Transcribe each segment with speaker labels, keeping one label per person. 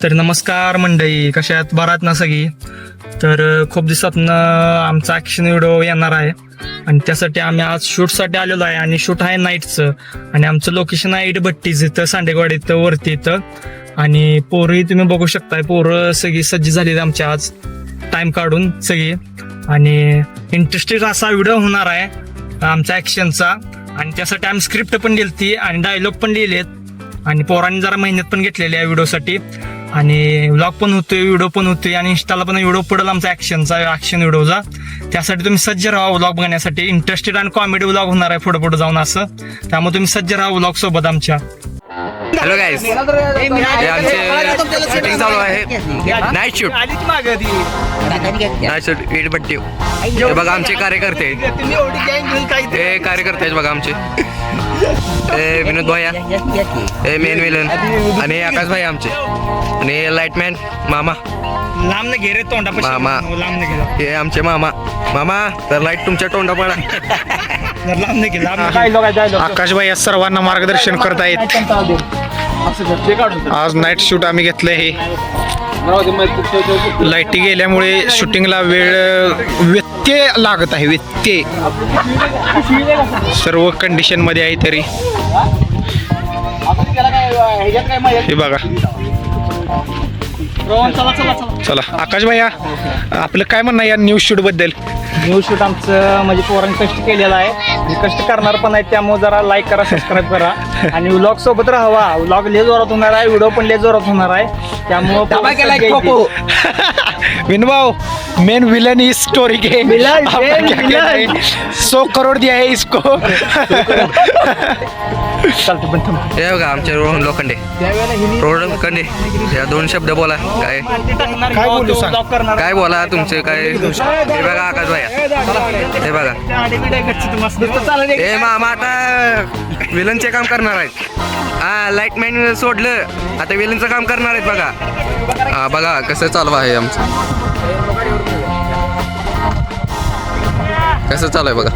Speaker 1: तर नमस्कार मंडळी, कशा आहात? बरात ना सगळी? तर खूप दिवसातनं आमचा ॲक्शन व्हिडिओ येणार आहे आणि त्यासाठी आम्ही आज शूटसाठी आलेलो आहे. आणि शूट आहे नाईटचं आणि आमचं लोकेशन आहे इटभट्टीच इथं सांडेवाडी इथं वरती इथं. आणि पोरही तुम्ही बघू शकताय, पोरं सगळी सज्ज झाली आमच्या आज टाइम काढून सगळी. आणि इंटरेस्टेड असा व्हिडिओ होणार आहे आमच्या ॲक्शनचा. आणि त्यासाठी आम्ही स्क्रिप्ट पण लिहिली आणि डायलॉग पण लिहिलेत आणि पोरांनी जरा मेहनत पण घेतलेली आहे व्हिडिओसाठी. आणि व्लॉग पण होतोय, व्हिडिओ पण होतोय आणि इंस्टाला पण व्हिडिओ पडेल आमचा ॲक्शन व्हिडिओचा. त्यासाठी तुम्ही सज्ज राहा व्लॉग बघण्यासाठी. इंटरेस्टेड आणि कॉमेडी व्लॉग होणार आहे पुढे पुढे जाऊन असं. त्यामुळे तुम्ही सज्ज राहा व्लॉग सोबत आमच्या.
Speaker 2: हॅलो गाईज, आमचे शूटिंग चालू आहे. नाईट शूट इटभट्टी. हे बघा आमचे कार्यकर्ते, हे कार्यकर्ते आहेत बघा आमचे. हे विनोद भैया, हे मेन विलन, आणि आकाश भाई आमचे, आणि लाईटमॅन मामा.
Speaker 1: लांब घे रे तोंडा
Speaker 2: मामा,
Speaker 1: लांब घे.
Speaker 2: हे आमचे मामा. मामा तर लाईट तुमच्या तोंडा पडा.
Speaker 1: लांब घे लांब.
Speaker 3: आकाश भाई सर्वांना मार्गदर्शन करत आहेत. आज नाईट शूट आम्ही घेतलं. हे लाईटी गेल्यामुळे शूटिंगला व्यत्यय लागत आहे. व्यत्यय सर्व कंडिशन मध्ये आहे. तरी हे बघा. चला आकाश भैया, आपलं काय म्हणणं या न्यूज शूट बद्दल?
Speaker 1: न्यूज शूट आमचं म्हणजे पोरांनी कष्ट केलेला आहे आणि कष्ट करणार पण आहे. त्यामुळे जरा लाईक करा, सबस्क्राईब करा आणि व्लॉग सोबत राहावा. व्लॉग लय जोरात होणार आहे, व्हिडिओ पण लय जोरात होणार आहे. त्यामुळे
Speaker 3: विनभाव, मेन विलन इस स्टोरी के सो करोड दिया है इसको.
Speaker 2: हे बघा आमचे रोहन लोखंडे. रोहन लोखंडे, या दोन शब्द बोला. काय
Speaker 3: बोलू सांग?
Speaker 2: काय बोला तुमचे काय? हे बघा आकाश भैया, हे बघा. हे मामा आता विलनचे काम करणार आहेत. हा, लाईटमॅन सोडलं, आता विलनचं काम करणार आहेत बघा. हा बघा कसं चालू आहे आमचं, कसं चालू आहे बघा.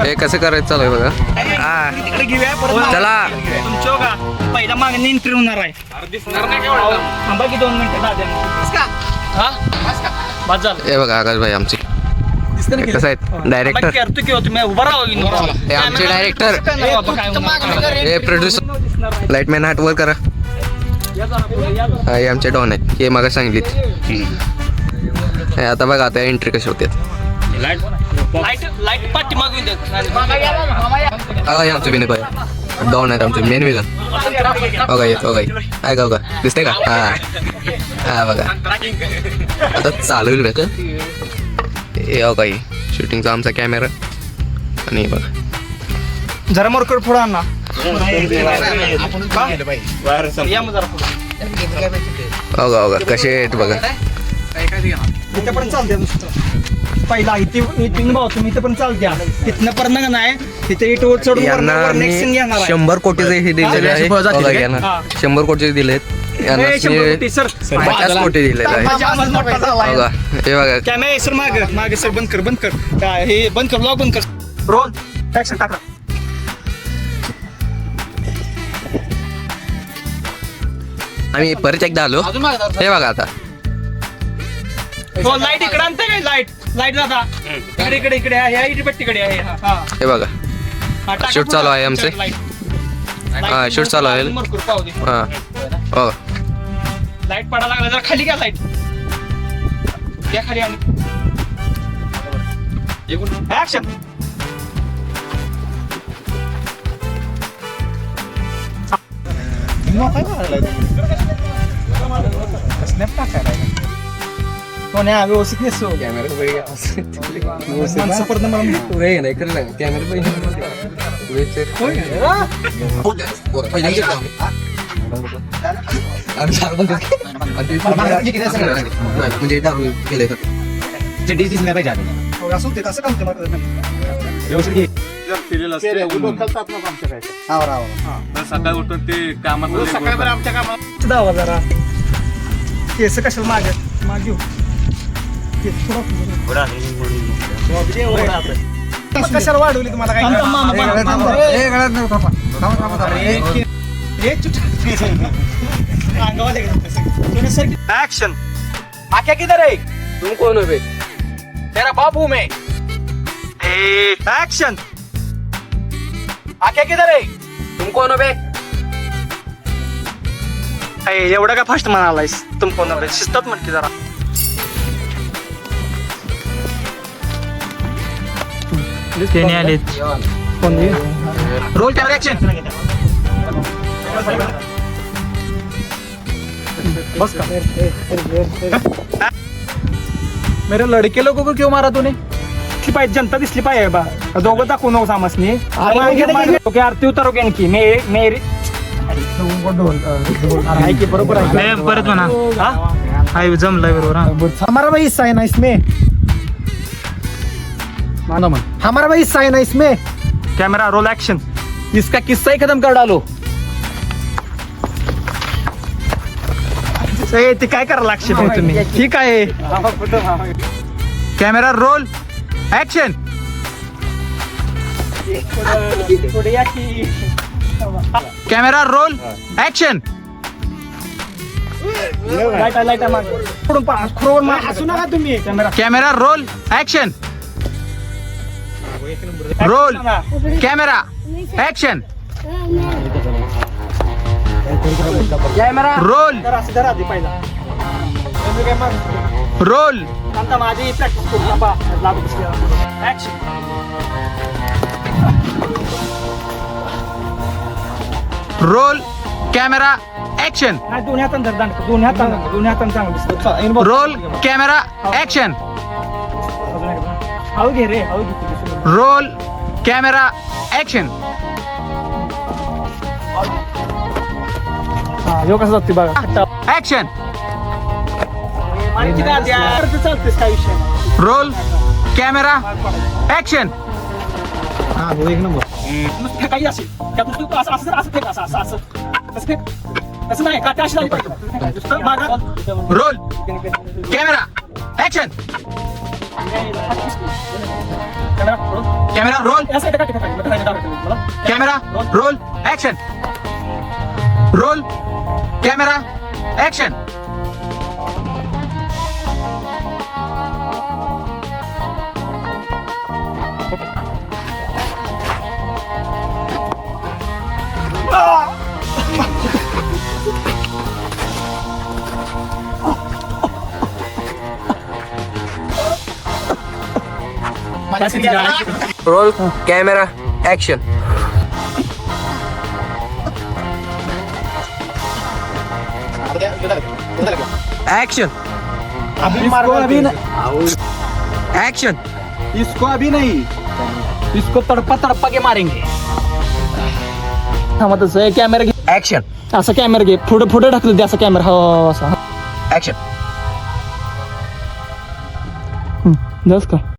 Speaker 2: हे कसं करायचं चालू आहे बघा. हा चला,
Speaker 1: पहिला मागणी एंट्री होणार आहे. थांबा की 2 मिनिटं.
Speaker 2: हे बघा आकाश भाई आमचे कसं आहेत डायरेक्टर. हे आमचे डायरेक्टर, हे प्रोड्युसर. लाईटमॅन हार्ट वर करा. हे आमचे डॉन आहेत, हे मागे सांगितलीत. हे आता बघा आता एंट्री कशी होते. आमचे विनय भाई डॉन आहेत, आमचे मेन विलन. बघा येत बघा, काय का बघा दिसते का? हा हा बघा आता चालू होईल का. हे बघा शूटिंगचा आमचा कॅमेरा. आणि बघा
Speaker 1: जरा मोरकड पुढं आणा.
Speaker 2: बघा बघा कसे आहेत बघा.
Speaker 1: इथे पण चालते पहिला इथून भाऊ तुम्ही इथे पण चालत्या. तिथनं पर्यंत नाही तिथे इटवर चढून
Speaker 2: यांना मी 100 कोटीचे हे दिलेले आहे बघा. यांना 100 कोटी दिलेत. यांना 50 कोटी दिलेले आहे बघा. हे बघा
Speaker 1: कॅमेरा सर मागे सर बंद कर हे बंद कर, ब्लॉग बंद कर. रोल ऍक्शन टाका.
Speaker 2: आम्ही परत एकदा आलो. हे बघा आता
Speaker 1: लाईट इकडे आणते काय? लाईट दादा इकडे आहे, इटभट्टीकडे आहे.
Speaker 2: हे बघा शूट चालू आहे आमचे. हा शूट चालू आहे. हा हो
Speaker 1: लाईट पडायला लागला, जरा खाली घ्या लाईट. त्या खाली आणि ऍक्शन. कोण्या व्यवस्थित नसतो
Speaker 4: सकाळी उठून ते कामात
Speaker 1: आमच्या कामात दावा जरा केस कशाला मागे घेऊ. कशाला वाढवली तुम्हाला काय? अंगावर एक्शन
Speaker 5: आख्या किधर है?
Speaker 2: तुम कौन हो बे?
Speaker 5: तेरा बाप हूं मैं।
Speaker 1: एक्शन
Speaker 5: आख्या किधर है?
Speaker 2: तुम कौन हो बे?
Speaker 1: एवढं का फास्ट म्हणालायस तुम कोण आहे? शिस्तात म्हण की जरा. त्याने आलेत
Speaker 5: रोल कैमरा एक्शन।
Speaker 1: बस का
Speaker 5: मेरे लड़के लोगों को क्यों मारा तूने?
Speaker 1: दिसली पाहिजे, जनता दिसली पाहिजे बा. दोघं दाखवू नको सामसनी. ओके आरती उतारो की आणखी मेरी
Speaker 5: बरोबर आहे.
Speaker 1: परत म्हणा. हाय जमलाय बरोबर.
Speaker 6: हमारा भाई हिस्सा है ना इसमें, हमारा भाई हिस्सा है ना इसमें.
Speaker 1: Camera roll action.
Speaker 5: इसका किस्सा ही खत्म कर डालो.
Speaker 1: ते काय करायला लागशील मग तुम्ही? ठीक आहे.
Speaker 5: Camera roll action. Camera roll action.
Speaker 6: हसू नका तुम्ही.
Speaker 5: Camera roll action. Roll camera action.
Speaker 1: Camera
Speaker 5: roll
Speaker 1: धरा आधी पहिला.
Speaker 5: रोल
Speaker 1: आता माझी प्रॅक्टिस करू नका. लागू बसल्या. ऍक्शन.
Speaker 5: Roll camera action.
Speaker 1: नाही दोन्ही हातांनी धर दांड. दोन्ही हातांनी चांगलं दिसतं.
Speaker 5: Roll camera action.
Speaker 1: अजून एकदा. हळू घे रे, हळू घे.
Speaker 5: Roll camera action.
Speaker 1: हा ह्यो कसं जाते बघा.
Speaker 5: एक्शन.
Speaker 1: चालतेस काय विषय नाही.
Speaker 5: Roll camera action.
Speaker 1: नुसतं फेकायची असेल त्यातून तू असं असं असं फेक असं असं असं तसं फेक. तसं नाही का अशी झाली पाहिजे. नुसतं मागं.
Speaker 5: Roll camera action. Camera roll
Speaker 1: या साईडला का फेकायची? मला
Speaker 5: camera roll action. Roll camera action.
Speaker 2: Roll camera action.
Speaker 5: Action. Action. इसको अभी नहीं, इसको तड़पा तड़पा के मारेंगे.
Speaker 1: थांबा तसं कॅमेरा घे.
Speaker 5: एक्शन.
Speaker 1: असं कॅमेरा घे. पुढे पुढे ढकलू दे असं कॅमेरा. हो असं
Speaker 5: एक्शन.
Speaker 1: जस का